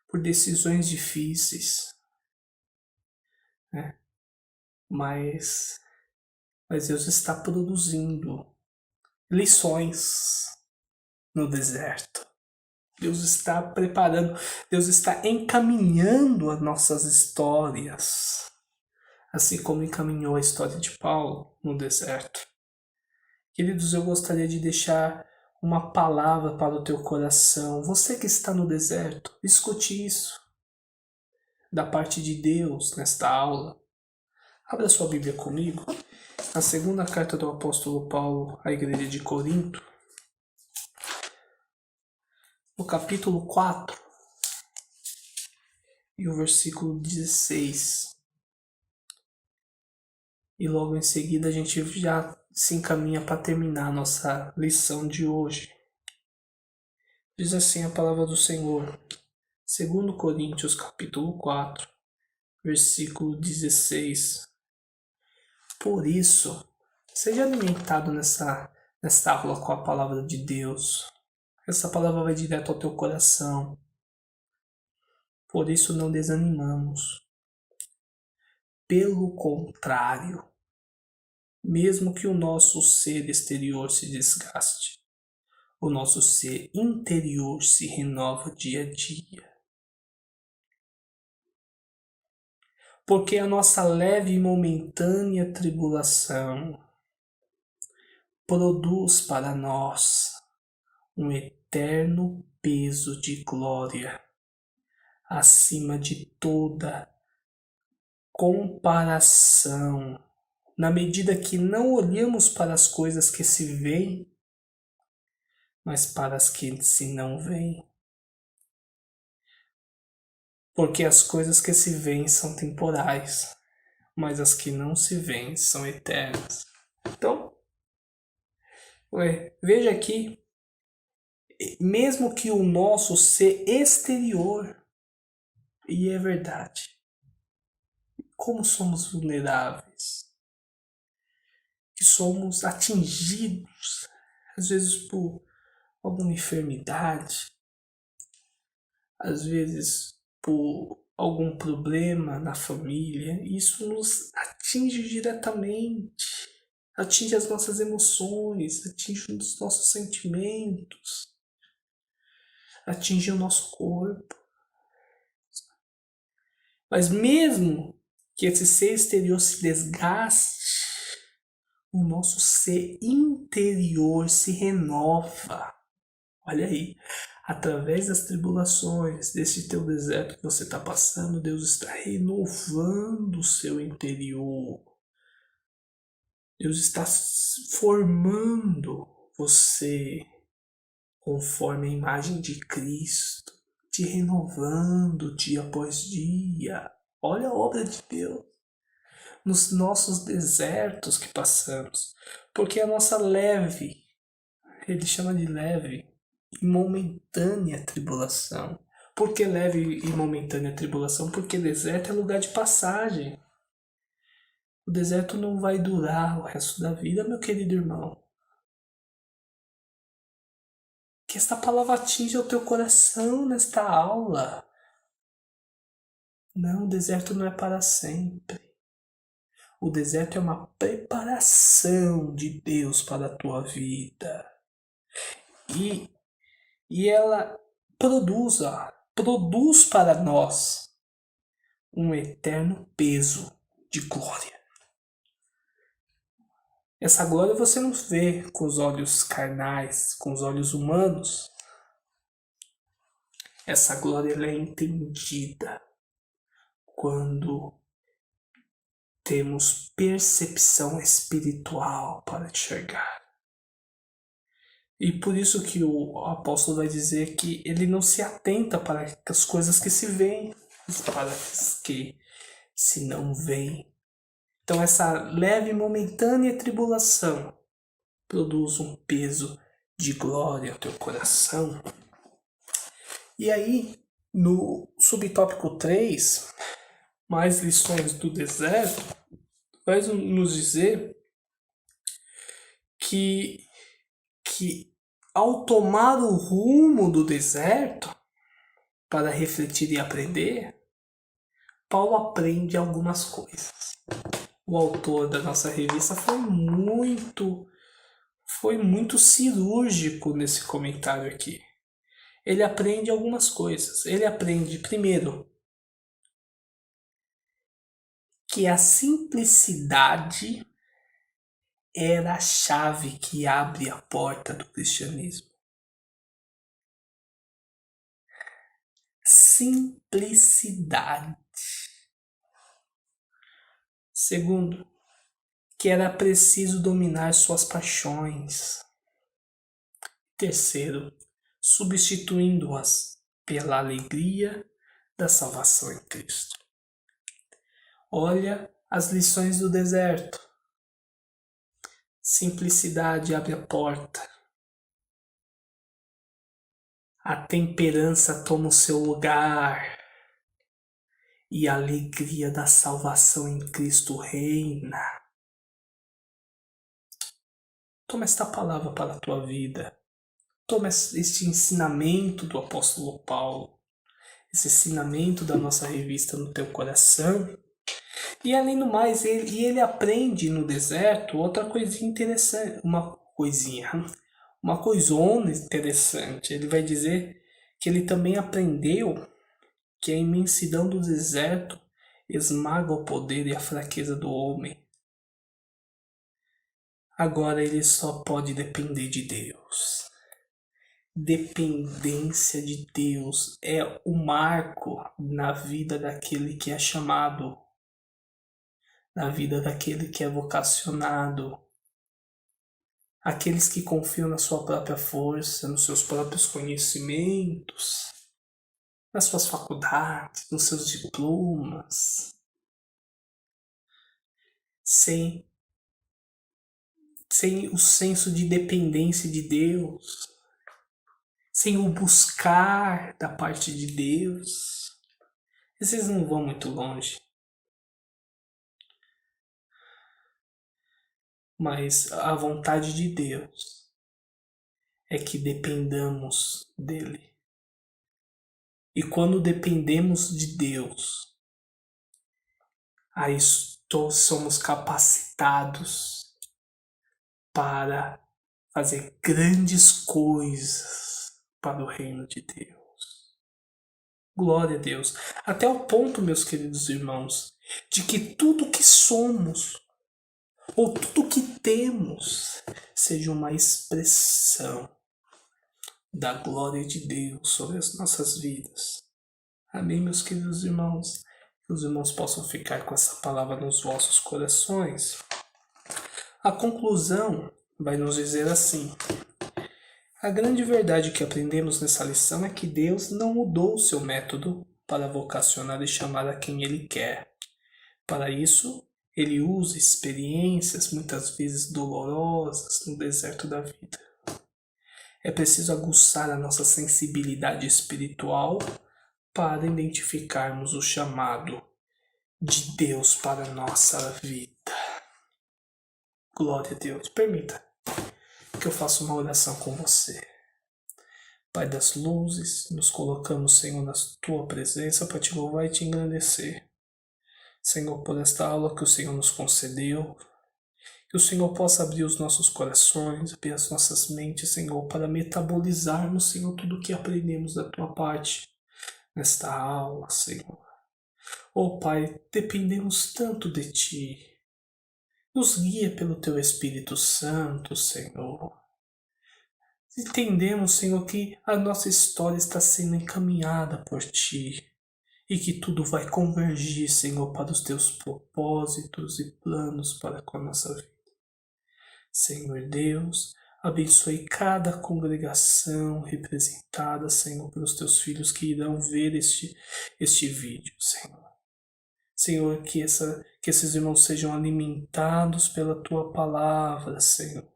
por decisões difíceis, né? Mas Deus está produzindo lições no deserto. Deus está preparando, Deus está encaminhando as nossas histórias, assim como encaminhou a história de Paulo no deserto. Queridos, eu gostaria de deixar uma palavra para o teu coração. Você que está no deserto, escute isso da parte de Deus nesta aula. Abra sua Bíblia comigo, na segunda carta do apóstolo Paulo à igreja de Corinto, no capítulo 4, e o versículo 16. E logo em seguida a gente já se encaminha para terminar a nossa lição de hoje. Diz assim a palavra do Senhor, 2 Coríntios capítulo 4, versículo 16. Por isso, seja alimentado nesta aula com a palavra de Deus. Essa palavra vai direto ao teu coração. Por isso não desanimamos. Pelo contrário, mesmo que o nosso ser exterior se desgaste, o nosso ser interior se renova dia a dia. Porque a nossa leve e momentânea tribulação produz para nós um eterno peso de glória, acima de toda comparação, na medida que não olhamos para as coisas que se veem, mas para as que se não veem. Porque as coisas que se veem são temporais, mas as que não se veem são eternas. Então, veja aqui, mesmo que o nosso ser exterior, e é verdade, como somos vulneráveis, que somos atingidos, às vezes por alguma enfermidade, às vezes por algum problema na família, isso nos atinge diretamente, atinge as nossas emoções, atinge os nossos sentimentos, atinge o nosso corpo. Mas mesmo que esse ser exterior se desgaste, o nosso ser interior se renova. Olha aí, através das tribulações, desse teu deserto que você está passando, Deus está renovando o seu interior. Deus está formando você conforme a imagem de Cristo, te renovando dia após dia. Olha a obra de Deus nos nossos desertos que passamos, porque a nossa leve, ele chama de leve e momentânea tribulação. Por que leve e momentânea tribulação? Porque deserto é lugar de passagem. O deserto não vai durar o resto da vida, meu querido irmão. Que esta palavra atinja o teu coração nesta aula. Não, o deserto não é para sempre. O deserto é uma preparação de Deus para a tua vida. E ela produz para nós um eterno peso de glória. Essa glória você não vê com os olhos carnais, com os olhos humanos. Essa glória ela é entendida quando temos percepção espiritual para enxergar. E por isso que o apóstolo vai dizer que ele não se atenta para as coisas que se veem, mas para as que se não veem. Então essa leve e momentânea tribulação produz um peso de glória ao teu coração. E aí, no subtópico 3, mais lições do deserto, vai nos dizer que ao tomar o rumo do deserto para refletir e aprender, Paulo aprende algumas coisas. O autor da nossa revista foi muito cirúrgico nesse comentário aqui. Ele aprende algumas coisas. Ele aprende, primeiro, que a simplicidade era a chave que abre a porta do cristianismo. Simplicidade. Segundo, que era preciso dominar suas paixões. Terceiro, substituindo-as pela alegria da salvação em Cristo. Olha as lições do deserto. Simplicidade abre a porta. A temperança toma o seu lugar. E a alegria da salvação em Cristo reina. Toma esta palavra para a tua vida. Toma este ensinamento do apóstolo Paulo. Esse ensinamento da nossa revista no teu coração. E além do mais, ele aprende no deserto outra coisinha interessante. Uma coisona interessante. Ele vai dizer que ele também aprendeu que a imensidão do deserto esmaga o poder e a fraqueza do homem. Agora ele só pode depender de Deus. Dependência de Deus é o marco na vida daquele que é chamado, na vida daquele que é vocacionado. Aqueles que confiam na sua própria força, nos seus próprios conhecimentos, nas suas faculdades, nos seus diplomas, sem o senso de dependência de Deus, sem o buscar da parte de Deus, esses não vão muito longe. Mas a vontade de Deus é que dependamos dele. E quando dependemos de Deus, aí somos capacitados para fazer grandes coisas para o reino de Deus. Glória a Deus. Até o ponto, meus queridos irmãos, de que tudo que somos, ou tudo que temos, seja uma expressão da glória de Deus sobre as nossas vidas. Amém, meus queridos irmãos? Que os irmãos possam ficar com essa palavra nos vossos corações. A conclusão vai nos dizer assim: a grande verdade que aprendemos nessa lição é que Deus não mudou o seu método para vocacionar e chamar a quem Ele quer. Para isso, Ele usa experiências muitas vezes dolorosas no deserto da vida. É preciso aguçar a nossa sensibilidade espiritual para identificarmos o chamado de Deus para a nossa vida. Glória a Deus. Permita que eu faça uma oração com você. Pai das luzes, nos colocamos, Senhor, na Tua presença para Te louvar e Te engrandecer. Senhor, por esta aula que o Senhor nos concedeu, que o Senhor possa abrir os nossos corações, abrir as nossas mentes, Senhor, para metabolizarmos, Senhor, tudo o que aprendemos da Tua parte nesta aula, Senhor. Oh, Pai, dependemos tanto de Ti. Nos guia pelo Teu Espírito Santo, Senhor. Entendemos, Senhor, que a nossa história está sendo encaminhada por Ti e que tudo vai convergir, Senhor, para os Teus propósitos e planos para com a nossa vida. Senhor Deus, abençoe cada congregação representada, Senhor, pelos Teus filhos que irão ver este vídeo, Senhor. Senhor, que esses irmãos sejam alimentados pela Tua palavra, Senhor,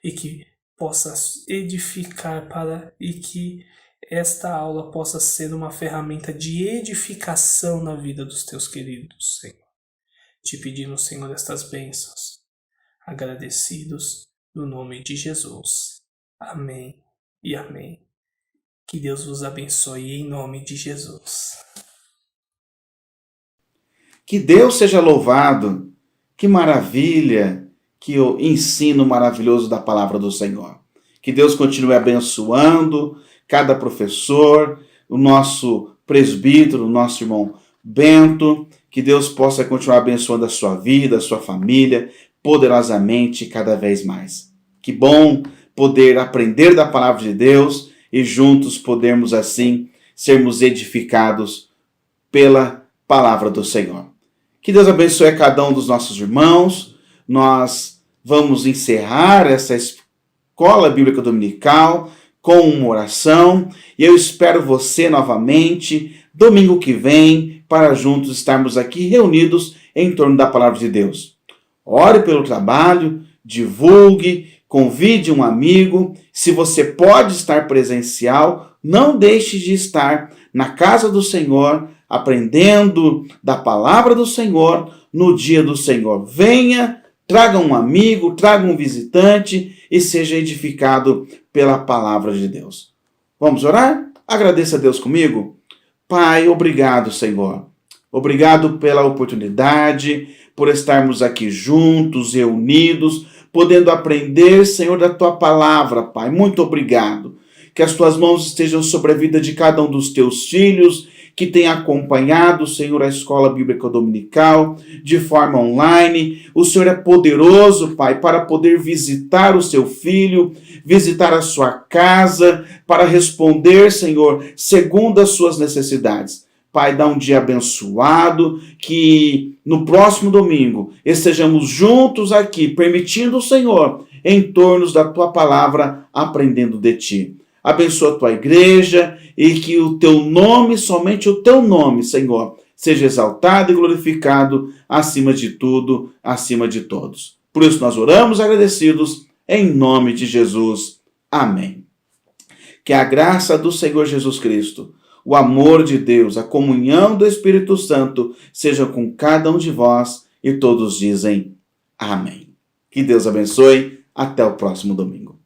e que possa edificar e que esta aula possa ser uma ferramenta de edificação na vida dos Teus queridos, Senhor. Te pedimos, Senhor, estas bênçãos, agradecidos no nome de Jesus. Amém e amém. Que Deus vos abençoe em nome de Jesus. Que Deus seja louvado. Que maravilha, que o ensino maravilhoso da palavra do Senhor. Que Deus continue abençoando cada professor, o nosso presbítero, o nosso irmão Bento. Que Deus possa continuar abençoando a sua vida, a sua família, poderosamente cada vez mais. Que bom poder aprender da palavra de Deus e juntos podermos assim sermos edificados pela palavra do Senhor. Que Deus abençoe a cada um dos nossos irmãos. Nós vamos encerrar essa escola bíblica dominical com uma oração e eu espero você novamente domingo que vem, para juntos estarmos aqui reunidos em torno da palavra de Deus. Ore pelo trabalho, divulgue, convide um amigo. Se você pode estar presencial, não deixe de estar na casa do Senhor, aprendendo da palavra do Senhor no dia do Senhor. Venha, traga um amigo, traga um visitante e seja edificado pela palavra de Deus. Vamos orar? Agradeça a Deus comigo. Pai, obrigado, Senhor. Obrigado pela oportunidade, por estarmos aqui juntos, reunidos, podendo aprender, Senhor, da Tua palavra, Pai. Muito obrigado. Que as Tuas mãos estejam sobre a vida de cada um dos Teus filhos, que tem acompanhado, Senhor, a Escola Bíblica Dominical de forma online. O Senhor é poderoso, Pai, para poder visitar o seu filho, visitar a sua casa, para responder, Senhor, segundo as suas necessidades. Pai, dá um dia abençoado, que no próximo domingo estejamos juntos aqui, permitindo o Senhor, em torno da Tua palavra, aprendendo de Ti. Abençoa a Tua igreja e que o Teu nome, somente o Teu nome, Senhor, seja exaltado e glorificado acima de tudo, acima de todos. Por isso nós oramos agradecidos em nome de Jesus. Amém. Que a graça do Senhor Jesus Cristo, o amor de Deus, a comunhão do Espírito Santo seja com cada um de vós e todos dizem amém. Que Deus abençoe. Até o próximo domingo.